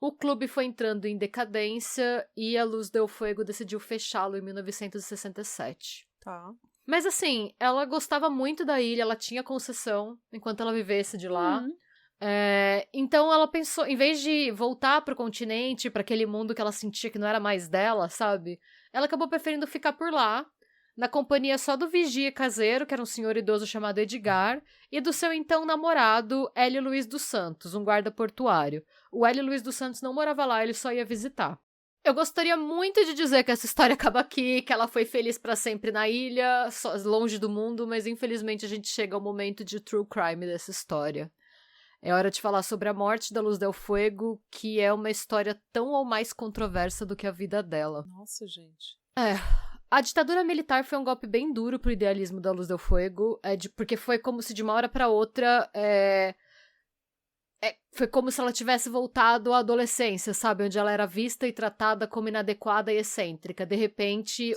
o clube foi entrando em decadência e a Luz Del Fuego decidiu fechá-lo em 1967. Tá. Mas assim, ela gostava muito da ilha, ela tinha concessão enquanto ela vivesse de lá. Então ela pensou, em vez de voltar pro continente, para aquele mundo que ela sentia que não era mais dela, sabe? Ela acabou preferindo ficar por lá, na companhia só do vigia caseiro, que era um senhor idoso chamado Edgar, e do seu então namorado, Hélio Luiz dos Santos, um guarda portuário. O Hélio Luiz dos Santos não morava lá, ele só ia visitar. Eu gostaria muito de dizer que essa história acaba aqui, que ela foi feliz pra sempre na ilha, longe do mundo, mas infelizmente a gente chega ao momento de true crime dessa história. É hora de falar sobre a morte da Luz del Fuego, que é uma história tão ou mais controversa do que a vida dela. Nossa, gente. A ditadura militar foi um golpe bem duro pro idealismo da Luz del Fuego, porque foi como se de uma hora pra outra... foi como se ela tivesse voltado à adolescência, sabe? Onde ela era vista e tratada como inadequada e excêntrica. De repente,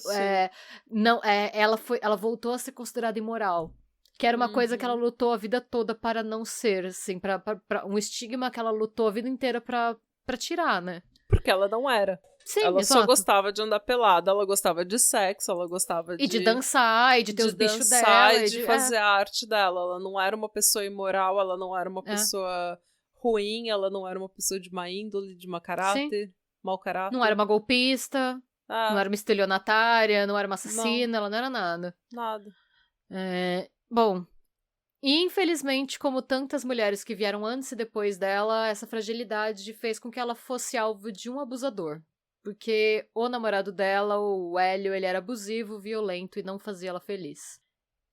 ela voltou a ser considerada imoral. Que era uma coisa que ela lutou a vida toda para não ser, assim, pra um estigma que ela lutou a vida inteira pra tirar, né? Porque ela não era. Sim, ela exato. só gostava de andar pelada, ela gostava de sexo, ela gostava de dançar, e de ter os bichos dela. E de fazer a arte dela. Ela não era uma pessoa imoral, ela não era uma pessoa ruim, ela não era uma pessoa de má índole, de mau caráter. Não era uma golpista, não era uma estelionatária, não era uma assassina, ela não era nada. Nada. Bom, infelizmente, como tantas mulheres que vieram antes e depois dela, essa fragilidade fez com que ela fosse alvo de um abusador. Porque o namorado dela, o Hélio, ele era abusivo, violento e não fazia ela feliz.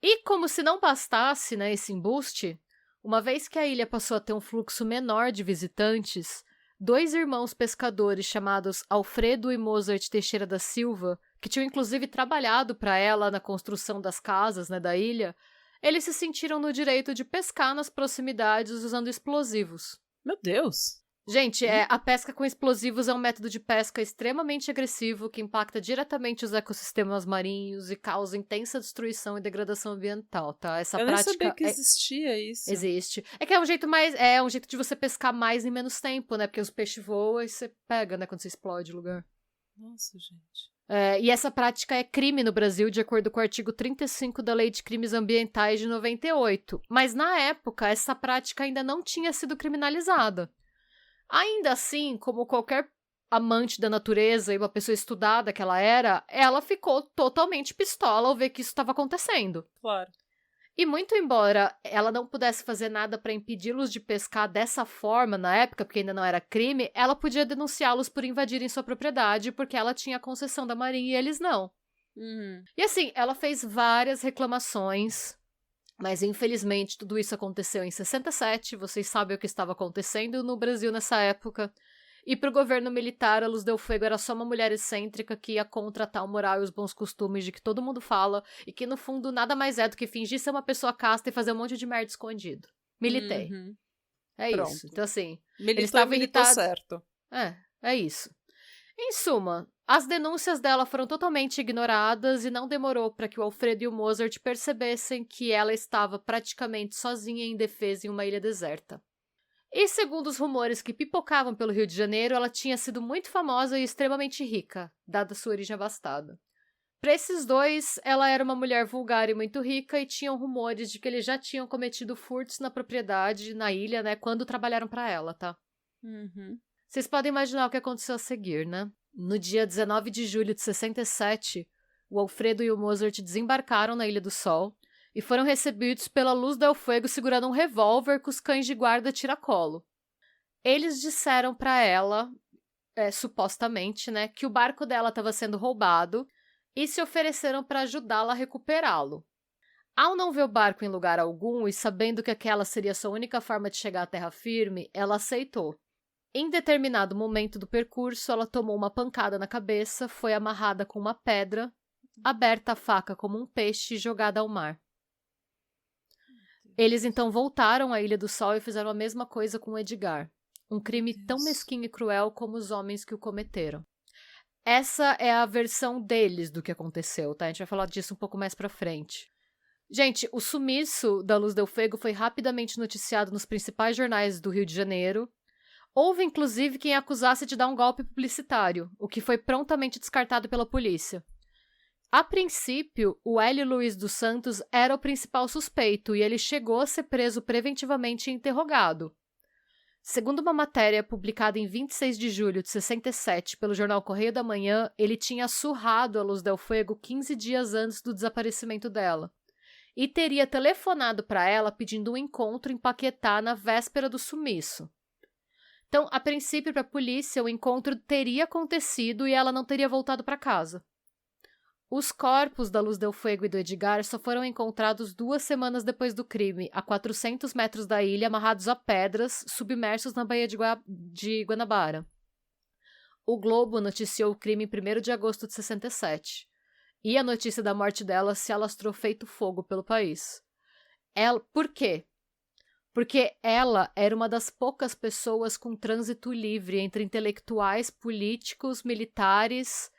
E como se não bastasse, né, esse embuste, uma vez que a ilha passou a ter um fluxo menor de visitantes, 2 irmãos pescadores chamados Alfredo e Mozart Teixeira da Silva, que tinham inclusive trabalhado para ela na construção das casas, né, da ilha, eles se sentiram no direito de pescar nas proximidades usando explosivos. Meu Deus! Gente, a pesca com explosivos é um método de pesca extremamente agressivo que impacta diretamente os ecossistemas marinhos e causa intensa destruição e degradação ambiental, tá? Eu nem sabia que existia isso. Existe. É que é um jeito de você pescar mais em menos tempo, né? Porque os peixes voam e você pega, né? Quando você explode o lugar. Nossa, gente. E essa prática é crime no Brasil, de acordo com o artigo 35 da Lei de Crimes Ambientais de 98. Mas, na época, essa prática ainda não tinha sido criminalizada. Ainda assim, como qualquer amante da natureza e uma pessoa estudada que ela era, ela ficou totalmente pistola ao ver que isso estava acontecendo. Claro. E muito embora ela não pudesse fazer nada para impedi-los de pescar dessa forma na época, porque ainda não era crime, ela podia denunciá-los por invadirem sua propriedade, porque ela tinha a concessão da marinha e eles não. E assim, ela fez várias reclamações, mas infelizmente tudo isso aconteceu em 67, vocês sabem o que estava acontecendo no Brasil nessa época. E pro governo militar, a Luz del Fuego era só uma mulher excêntrica que ia contra a tal moral e os bons costumes de que todo mundo fala, e que no fundo nada mais é do que fingir ser uma pessoa casta e fazer um monte de merda escondido. Militei. Pronto. Isso. Então assim, militou certo. É isso. Em suma, as denúncias dela foram totalmente ignoradas e não demorou para que o Alfredo e o Mozart percebessem que ela estava praticamente sozinha e indefesa em uma ilha deserta. E segundo os rumores que pipocavam pelo Rio de Janeiro, ela tinha sido muito famosa e extremamente rica, dada sua origem abastada. Para esses dois, ela era uma mulher vulgar e muito rica e tinham rumores de que eles já tinham cometido furtos na propriedade, na ilha, né, quando trabalharam para ela, tá? Vocês podem imaginar o que aconteceu a seguir, né? No dia 19 de julho de 67, o Alfredo e o Mozart desembarcaram na Ilha do Sol e foram recebidos pela Luz del Fuego segurando um revólver com os cães de guarda tiracolo. Eles disseram para ela, supostamente, né, que o barco dela estava sendo roubado e se ofereceram para ajudá-la a recuperá-lo. Ao não ver o barco em lugar algum e sabendo que aquela seria sua única forma de chegar à terra firme, ela aceitou. Em determinado momento do percurso, ela tomou uma pancada na cabeça, foi amarrada com uma pedra, aberta a faca como um peixe e jogada ao mar. Eles então voltaram à Ilha do Sol e fizeram a mesma coisa com Edgar. Um crime tão mesquinho e cruel como os homens que o cometeram. Essa é a versão deles do que aconteceu, tá? A gente vai falar disso um pouco mais pra frente. Gente, o sumiço da Luz del Fuego foi rapidamente noticiado nos principais jornais do Rio de Janeiro. Houve, inclusive, quem a acusasse de dar um golpe publicitário, o que foi prontamente descartado pela polícia. A princípio, o Hélio Luiz dos Santos era o principal suspeito e ele chegou a ser preso preventivamente e interrogado. Segundo uma matéria publicada em 26 de julho de 67 pelo jornal Correio da Manhã, ele tinha surrado a Luz del Fuego 15 dias antes do desaparecimento dela. E teria telefonado para ela pedindo um encontro em Paquetá na véspera do sumiço. Então, a princípio, para a polícia, o encontro teria acontecido e ela não teria voltado para casa. Os corpos da Luz del Fuego e do Edgar só foram encontrados 2 semanas depois do crime, a 400 metros da ilha, amarrados a pedras, submersos na Baía de Guanabara. O Globo noticiou o crime em 1º de agosto de 67. E a notícia da morte dela se alastrou feito fogo pelo país. Por quê? Porque ela era uma das poucas pessoas com trânsito livre entre intelectuais, políticos, militares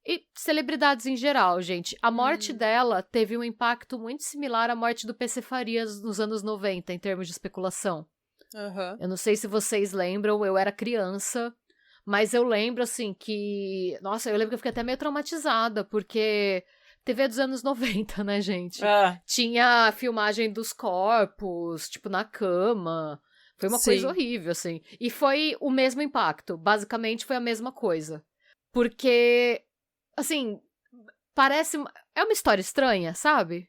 e celebridades em geral, gente. A morte dela teve um impacto muito similar à morte do PC Farias nos anos 90, em termos de especulação. Uhum. Eu não sei se vocês lembram, eu era criança, mas eu lembro, assim, que... Nossa, eu lembro que eu fiquei até meio traumatizada, porque... TV dos anos 90, né, gente? Tinha a filmagem dos corpos, tipo, na cama. Foi uma coisa horrível, assim. E foi o mesmo impacto. Basicamente, foi a mesma coisa. Porque, assim, parece... É uma história estranha, sabe?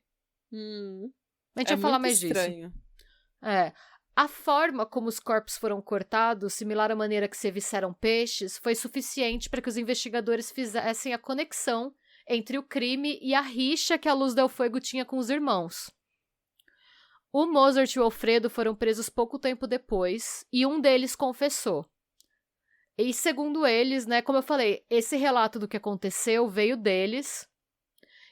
A gente vai falar mais estranho. disso. A forma como os corpos foram cortados, similar à maneira que se evisceram peixes, foi suficiente para que os investigadores fizessem a conexão entre o crime e a rixa que a Luz del Fuego tinha com os irmãos. O Mozart e o Alfredo foram presos pouco tempo depois, e um deles confessou. E segundo eles, né, como eu falei, esse relato do que aconteceu veio deles,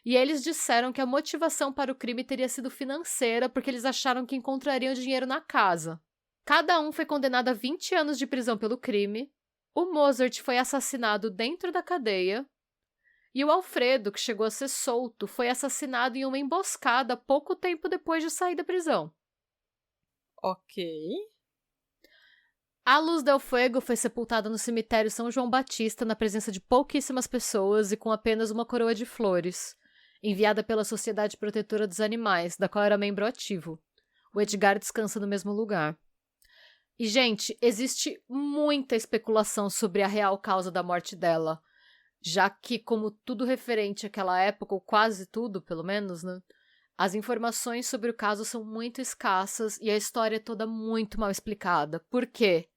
e eles disseram que a motivação para o crime teria sido financeira, porque eles acharam que encontrariam dinheiro na casa. Cada um foi condenado a 20 anos de prisão pelo crime. O Mozart foi assassinado dentro da cadeia, e o Alfredo, que chegou a ser solto, foi assassinado em uma emboscada pouco tempo depois de sair da prisão. Ok. A Luz del Fuego foi sepultada no cemitério São João Batista na presença de pouquíssimas pessoas e com apenas uma coroa de flores, enviada pela Sociedade Protetora dos Animais, da qual era membro ativo. O Edgar descansa no mesmo lugar. E, gente, existe muita especulação sobre a real causa da morte dela, já que, como tudo referente àquela época, ou quase tudo, pelo menos, né, as informações sobre o caso são muito escassas e a história é toda muito mal explicada. Por quê?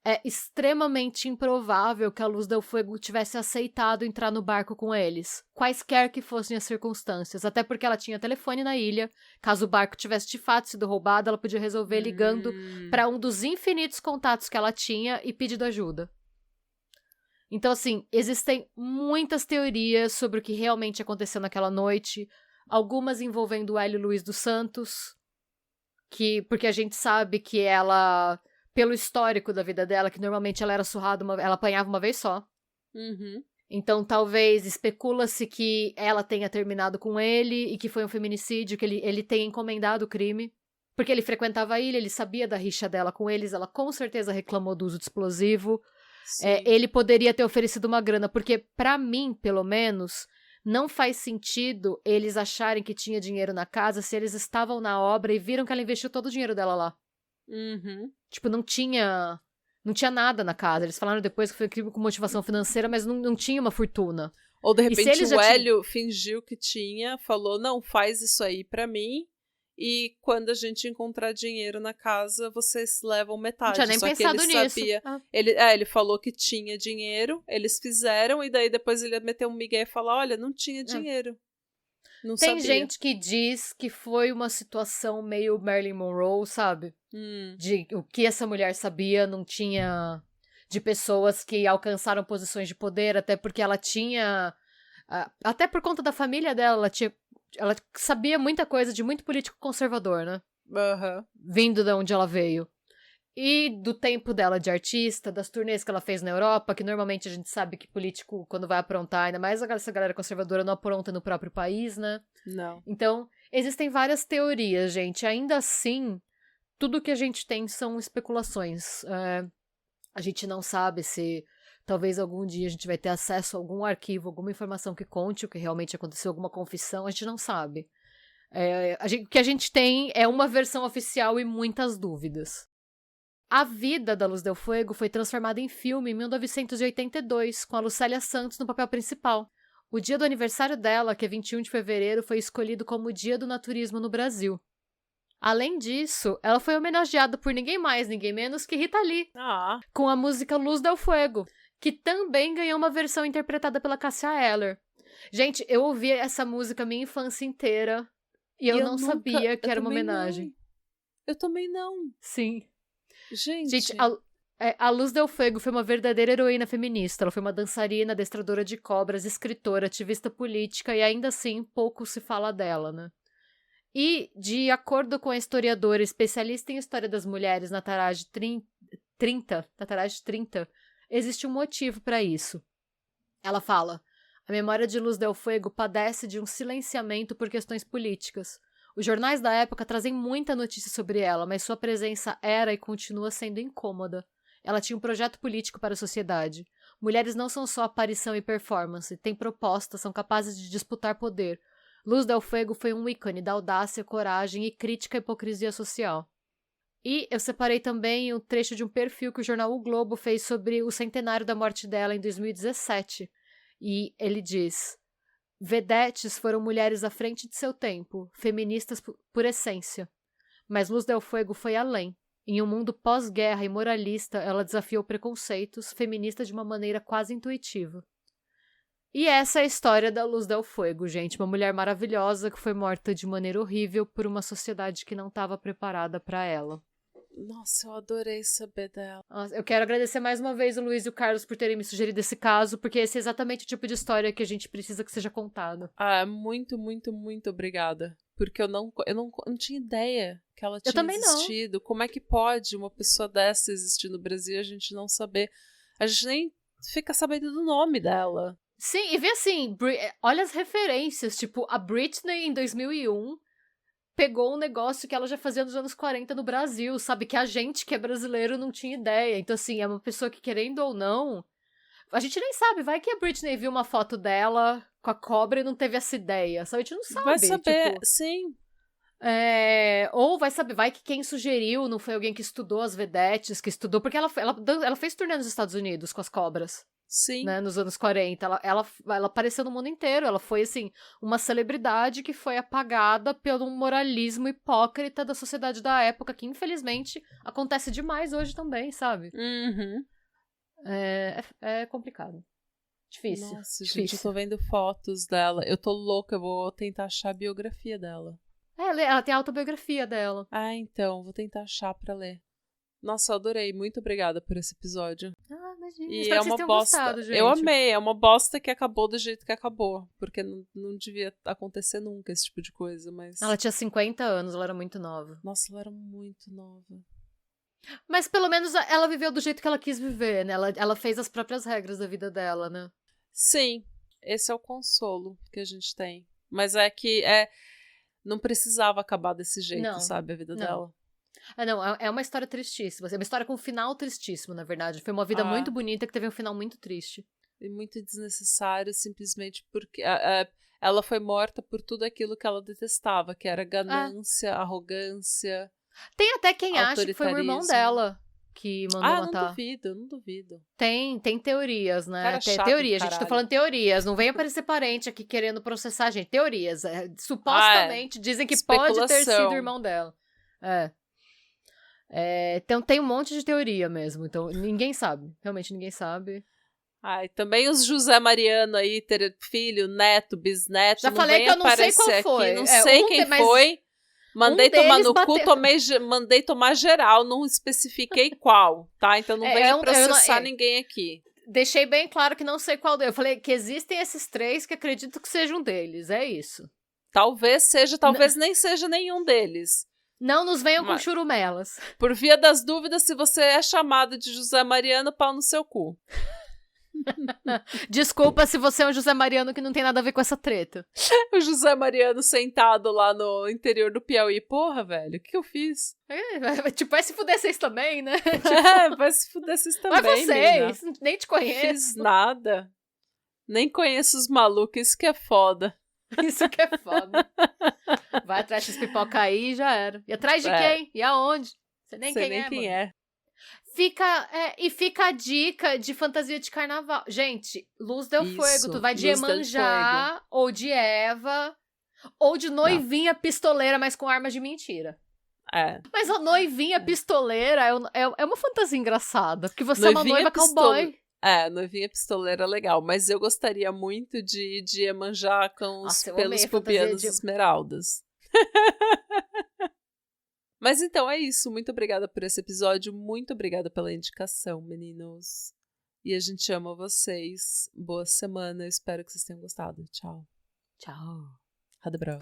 É extremamente improvável que a Luz del Fuego tivesse aceitado entrar no barco com eles, quaisquer que fossem as circunstâncias, até porque ela tinha telefone na ilha. Caso o barco tivesse de fato sido roubado, ela podia resolver ligando para um dos infinitos contatos que ela tinha e pedindo ajuda. Então, assim, existem muitas teorias sobre o que realmente aconteceu naquela noite, algumas envolvendo o Hélio Luiz dos Santos, porque a gente sabe que ela, pelo histórico da vida dela, que normalmente ela era surrada, ela apanhava uma vez só. Então, talvez, especula-se que ela tenha terminado com ele e que foi um feminicídio, que ele tenha encomendado o crime. Porque ele frequentava a ilha, ele sabia da rixa dela com eles, ela com certeza reclamou do uso de explosivo. Ele poderia ter oferecido uma grana, porque pra mim, pelo menos, não faz sentido eles acharem que tinha dinheiro na casa se eles estavam na obra e viram que ela investiu todo o dinheiro dela lá. Tipo, não tinha nada na casa. Eles falaram depois que foi crime com motivação financeira, mas não tinha uma fortuna. Ou de repente o Hélio fingiu que tinha, falou, não, faz isso aí pra mim. E quando a gente encontrar dinheiro na casa, vocês levam metade. Não tinha nem Só pensado que ele nisso. Sabia. Ele falou que tinha dinheiro, eles fizeram, e daí depois ele ia meter um migué e falar, olha, não tinha dinheiro. Não Tem sabia. gente que diz que foi uma situação meio Marilyn Monroe, sabe? De o que essa mulher sabia, não tinha... De pessoas que alcançaram posições de poder, até porque ela tinha... Até por conta da família dela, ela sabia muita coisa de muito político conservador, né? Vindo de onde ela veio. E do tempo dela de artista, das turnês que ela fez na Europa, que normalmente a gente sabe que político, quando vai aprontar, ainda mais essa galera conservadora, não apronta no próprio país, né? Não. Então, existem várias teorias, gente. Ainda assim, tudo que a gente tem são especulações. A gente não sabe se... Talvez algum dia a gente vai ter acesso a algum arquivo, alguma informação que conte o que realmente aconteceu, alguma confissão, a gente não sabe. O que a gente tem é uma versão oficial e muitas dúvidas. A vida da Luz del Fuego foi transformada em filme em 1982, com a Lucélia Santos no papel principal. O dia do aniversário dela, que é 21 de fevereiro, foi escolhido como o Dia do Naturismo no Brasil. Além disso, ela foi homenageada por ninguém mais, ninguém menos que Rita Lee, com a música Luz del Fuego, que também ganhou uma versão interpretada pela Cássia Eller. Gente, eu ouvi essa música minha infância inteira e eu não sabia que era uma homenagem. Não. Eu também não. Sim. Gente, a Luz del Fuego foi uma verdadeira heroína feminista. Ela foi uma dançarina, adestradora de cobras, escritora, ativista política e ainda assim pouco se fala dela, né? E, de acordo com a historiadora especialista em história das mulheres na Taraj 30, existe um motivo para isso. Ela fala: a memória de Luz del Fuego padece de um silenciamento por questões políticas. Os jornais da época trazem muita notícia sobre ela, mas sua presença era e continua sendo incômoda. Ela tinha um projeto político para a sociedade. Mulheres não são só aparição e performance, têm propostas, são capazes de disputar poder. Luz del Fuego foi um ícone da audácia, coragem e crítica à hipocrisia social. E eu separei também um trecho de um perfil que o jornal O Globo fez sobre o centenário da morte dela em 2017. E ele diz: vedetes foram mulheres à frente de seu tempo, feministas por essência. Mas Luz del Fuego foi além. Em um mundo pós-guerra e moralista, ela desafiou preconceitos, feminista de uma maneira quase intuitiva. E essa é a história da Luz del Fuego, gente. Uma mulher maravilhosa que foi morta de maneira horrível por uma sociedade que não estava preparada para ela. Nossa, eu adorei saber dela. Eu quero agradecer mais uma vez o Luiz e o Carlos por terem me sugerido esse caso, porque esse é exatamente o tipo de história que a gente precisa que seja contado. Muito, muito, muito obrigada. Porque eu não tinha ideia que ela tinha existido. Não. Como é que pode uma pessoa dessa existir no Brasil e a gente não saber? A gente nem fica sabendo do nome dela. Sim, e vê assim, olha as referências, tipo, a Britney em 2001 pegou um negócio que ela já fazia nos anos 40 no Brasil, sabe? Que a gente que é brasileiro não tinha ideia. Então, assim, é uma pessoa que, querendo ou não, a gente nem sabe. Vai que a Britney viu uma foto dela com a cobra e não teve essa ideia, sabe? A gente não sabe. Vai saber, tipo, sim. Ou vai saber, vai que quem sugeriu não foi alguém que estudou as vedetes, que estudou, porque ela fez turnê nos Estados Unidos com as cobras. Sim. Né, nos anos 40. Ela apareceu no mundo inteiro. Ela foi, assim, uma celebridade que foi apagada pelo moralismo hipócrita da sociedade da época, que, infelizmente, acontece demais hoje também, sabe? Uhum. É complicado. Difícil. Nossa, difícil. Gente, eu tô vendo fotos dela. Eu tô louca, eu vou tentar achar a biografia dela. Ela tem a autobiografia dela. Então, vou tentar achar pra ler. Nossa, eu adorei. Muito obrigada por esse episódio. Imagina. E Espero é que uma vocês tenham bosta. gostado, gente. Eu amei. É uma bosta que acabou do jeito que acabou. Porque não devia acontecer nunca esse tipo de coisa, mas... Ela tinha 50 anos, ela era muito nova. Nossa, ela era muito nova. Mas pelo menos ela viveu do jeito que ela quis viver, né? Ela fez as próprias regras da vida dela, né? Sim. Esse é o consolo que a gente tem. Mas é que não precisava acabar desse jeito, sabe? A vida dela. Não, é uma história tristíssima. É uma história com um final tristíssimo, na verdade. Foi uma vida muito bonita que teve um final muito triste. E muito desnecessário, simplesmente porque ela foi morta por tudo aquilo que ela detestava, que era ganância, arrogância. Tem até quem acha que foi o irmão dela que mandou matar. Não duvido. Tem teorias, né? Cara tem chato, teorias, gente. Tô falando teorias. Não vem aparecer parente aqui querendo processar a gente. Teorias. Supostamente dizem que pode ter sido o irmão dela. Então tem um monte de teoria mesmo. Então ninguém sabe. Realmente ninguém sabe. E também os José Mariano aí, ter filho, neto, bisneto. Já falei que eu não sei qual foi. Não sei quem foi. Mandei tomar no cu, mandei tomar geral, não especifiquei qual, tá? Então não venha processar ninguém aqui. Deixei bem claro que não sei qual deles. Eu falei que existem esses 3 que acredito que sejam deles, é isso. Talvez seja, talvez nem seja nenhum deles. Não nos venham com churumelas. Por via das dúvidas, se você é chamado de José Mariano, pau no seu cu. Desculpa se você é um José Mariano que não tem nada a ver com essa treta. O José Mariano sentado lá no interior do Piauí. Porra, velho, o que eu fiz? Vai se fuder vocês também, né? Vai se fuder vocês também, Mas vocês, mina. Nem te conheço. Não fiz nada. Nem conheço os malucos, isso que é foda. Isso que é foda. Vai atrás das pipoca aí e já era. E atrás de quem? E aonde? Você nem quem é. fica a dica de fantasia de carnaval. Gente, Luz Del Fuego, tu vai de Iemanjá, ou de Eva, ou de noivinha pistoleira, mas com armas de mentira. Mas a noivinha pistoleira é uma fantasia engraçada, porque você noivinha é uma noiva cowboy. Noivinha pistoleira legal, mas eu gostaria muito de Iemanjá com os pelos pubianos esmeraldas. Mas então é isso, muito obrigada por esse episódio, muito obrigada pela indicação, meninos. E a gente ama vocês. Boa semana, espero que vocês tenham gostado. Tchau. Tchau. Ha det bra.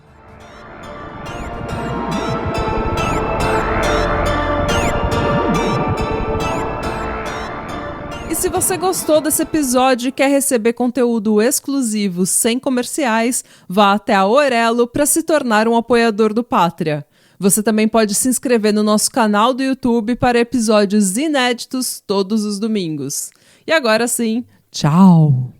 E se você gostou desse episódio e quer receber conteúdo exclusivo sem comerciais, vá até a Orelo para se tornar um apoiador do Pátria. Você também pode se inscrever no nosso canal do YouTube para episódios inéditos todos os domingos. E agora sim, tchau!